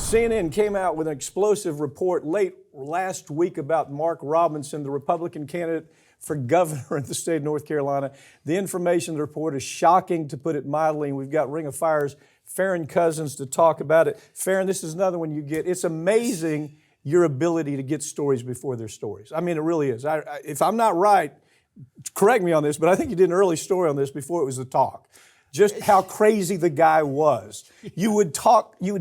CNN came out with an explosive report late last week about Mark Robinson, the Republican candidate for governor in the state of North Carolina. The information in the report is shocking, to put it mildly, and we've got Ring of Fire's Farron Cousins to talk about it. Farron, this is another one you get. It's amazing your ability to get stories before they're stories. I mean, it really is. If I'm not right, correct me on this, but I think you did an early story on this before it was the talk. Just how crazy the guy was. You would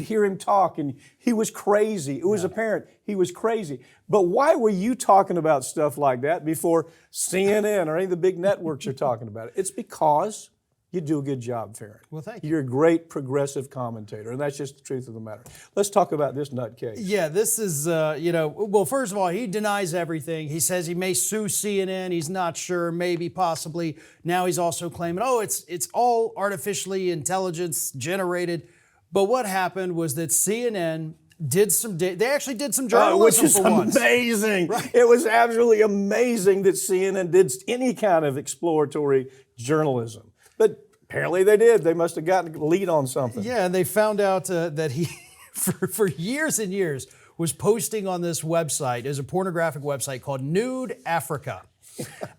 hear him talk, and he was crazy. It was apparent he was crazy. But why were you talking about stuff like that before CNN or any of the big networks are talking about it? It's because you do a good job, Farron. Well, thank you. You're a great progressive commentator, and that's just the truth of the matter. Let's talk about this nutcase. Yeah, this is, well, first of all, he denies everything. He says he may sue CNN. He's not sure, maybe, possibly. Now he's also claiming, it's all artificially intelligence generated. But what happened was that CNN they actually did some journalism which is for once. Amazing. Right. It was absolutely amazing that CNN did any kind of exploratory journalism. But apparently they did. They must have gotten a lead on something. Yeah, and they found out that he, for years and years, was posting on this website. It was a pornographic website called Nude Africa.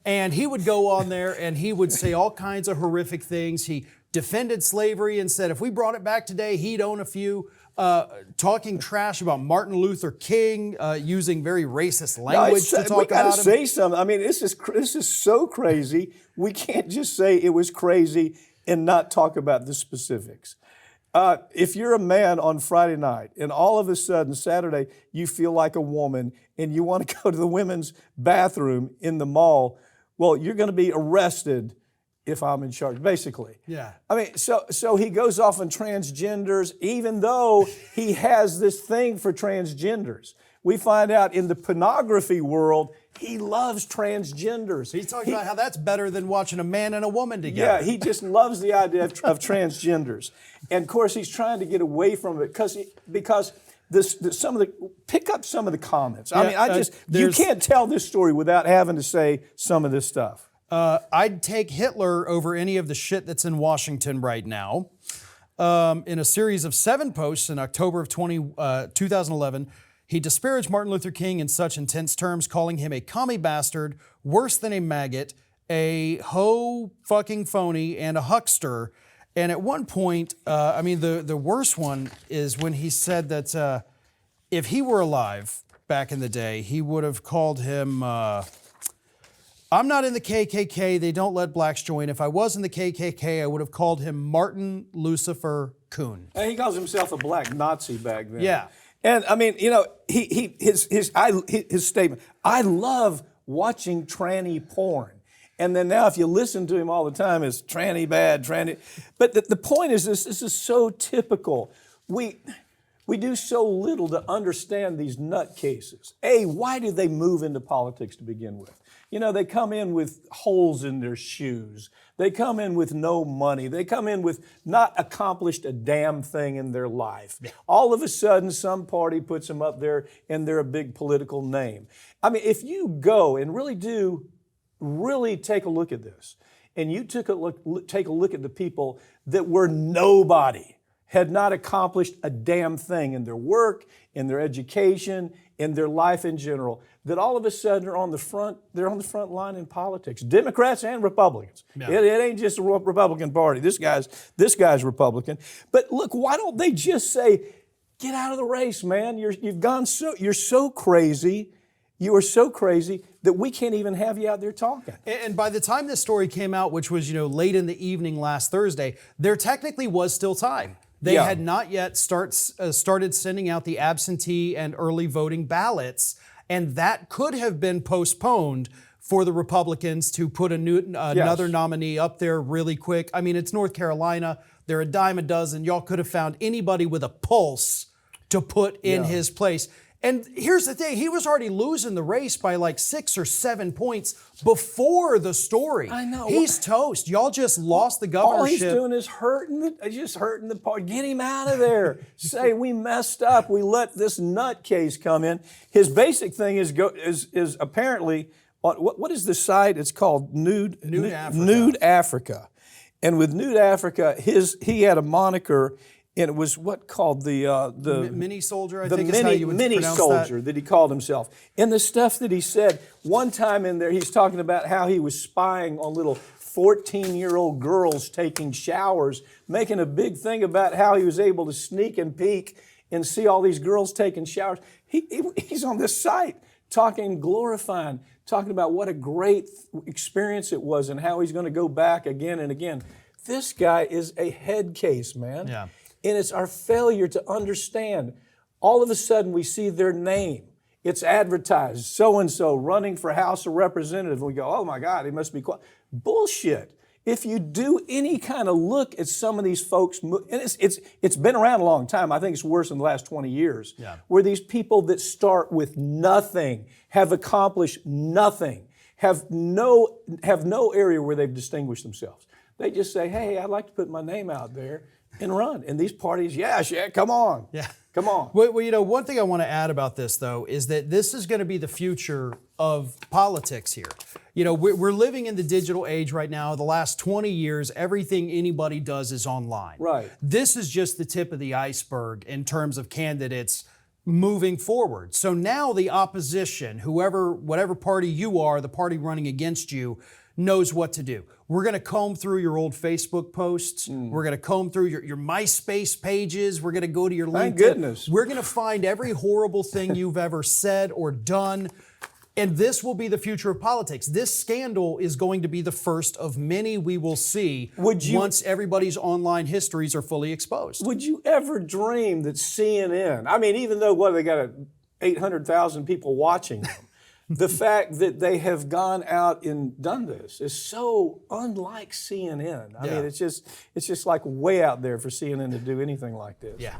And he would go on there and he would say all kinds of horrific things. He defended slavery and said if we brought it back today, he'd own a few. Talking trash about Martin Luther King, using very racist language to talk about him. We got to say something. I mean, this is so crazy. We can't just say it was crazy and not talk about the specifics. If you're a man on Friday night and all of a sudden Saturday you feel like a woman and you want to go to the women's bathroom in the mall, well, you're going to be arrested if I'm in charge, basically. Yeah. I mean, so he goes off on transgenders, even though he has this thing for transgenders. We find out in the pornography world, he loves transgenders. He's talking about how that's better than watching a man and a woman together. Yeah, he just loves the idea of transgenders. And of course, he's trying to get away from it because pick up some of the comments. I mean, you can't tell this story without having to say some of this stuff. I'd take Hitler over any of the shit that's in Washington right now. In a series of 7 posts in October of 2011, he disparaged Martin Luther King in such intense terms, calling him a commie bastard, worse than a maggot, a hoe fucking phony, and a huckster. And at one point, the worst one is when he said that if he were alive back in the day, he would have called him... I'm not in the KKK. They don't let blacks join. If I was in the KKK, I would have called him Martin Lucifer Kuhn. And he calls himself a black Nazi back then. Yeah. And I mean, his statement, I love watching tranny porn. And then now if you listen to him all the time, it's tranny bad, tranny. But the point is this is so typical. We do so little to understand these nutcases. Why do they move into politics to begin with? You know, they come in with holes in their shoes. They come in with no money. They come in with not accomplished a damn thing in their life. Yeah. All of a sudden, some party puts them up there and they're a big political name. I mean, if you go and really take a look at this, and you take a look at the people that were nobody, had not accomplished a damn thing in their work, in their education, in their life in general, that all of a sudden they're on the front line in politics, Democrats and Republicans. Yeah. It ain't just a Republican Party. This guy's Republican. But look, why don't they just say, get out of the race, man? You're so crazy. You are so crazy that we can't even have you out there talking. And by the time this story came out, which was late in the evening last Thursday, there technically was still time. They had not yet started sending out the absentee and early voting ballots, and that could have been postponed for the Republicans to put another nominee up there really quick. I mean, it's North Carolina. They're a dime a dozen. Y'all could have found anybody with a pulse to put in his place. And here's the thing, he was already losing the race by like 6 or 7 points before the story. I know. He's toast. Y'all just lost the governorship. All he's doing is hurting the party. Get him out of there. Say, we messed up. We let this nutcase come in. His basic thing is apparently, what is the site? It's called Nude Africa. Nude Africa. And with Nude Africa, he had a moniker and it was what called the Mini soldier, I the think is how you would mini pronounce soldier that he called himself. And the stuff that he said, one time in there, he's talking about how he was spying on little 14-year-old girls taking showers, making a big thing about how he was able to sneak and peek and see all these girls taking showers. He's on this site talking, glorifying, talking about what a great experience it was and how he's going to go back again and again. This guy is a head case, man. Yeah. And it's our failure to understand. All of a sudden, we see their name. It's advertised, so-and-so running for House of Representatives. We go, oh my God, he must be quiet. Bullshit. If you do any kind of look at some of these folks, and it's been around a long time. I think it's worse in the last 20 years, where these people that start with nothing, have accomplished nothing, have no area where they've distinguished themselves. They just say, hey, I'd like to put my name out there and run. And these parties, yeah, come on. Yeah. Come on. Well, you know, one thing I want to add about this, though, is that this is going to be the future of politics here. You know, we're living in the digital age right now. The last 20 years, everything anybody does is online. Right. This is just the tip of the iceberg in terms of candidates moving forward. So now the opposition, whatever party you are, the party running against you, knows what to do. We're going to comb through your old Facebook posts. We're going to comb through your MySpace pages. We're going to go to your LinkedIn. Thank goodness. We're going to find every horrible thing you've ever said or done. And this will be the future of politics. This scandal is going to be the first of many we will see once everybody's online histories are fully exposed. Would you ever dream that CNN, I mean, even though, they got 800,000 people watching them, the fact that they have gone out and done this is so unlike CNN. I mean, it's just like way out there for CNN to do anything like this. Yeah.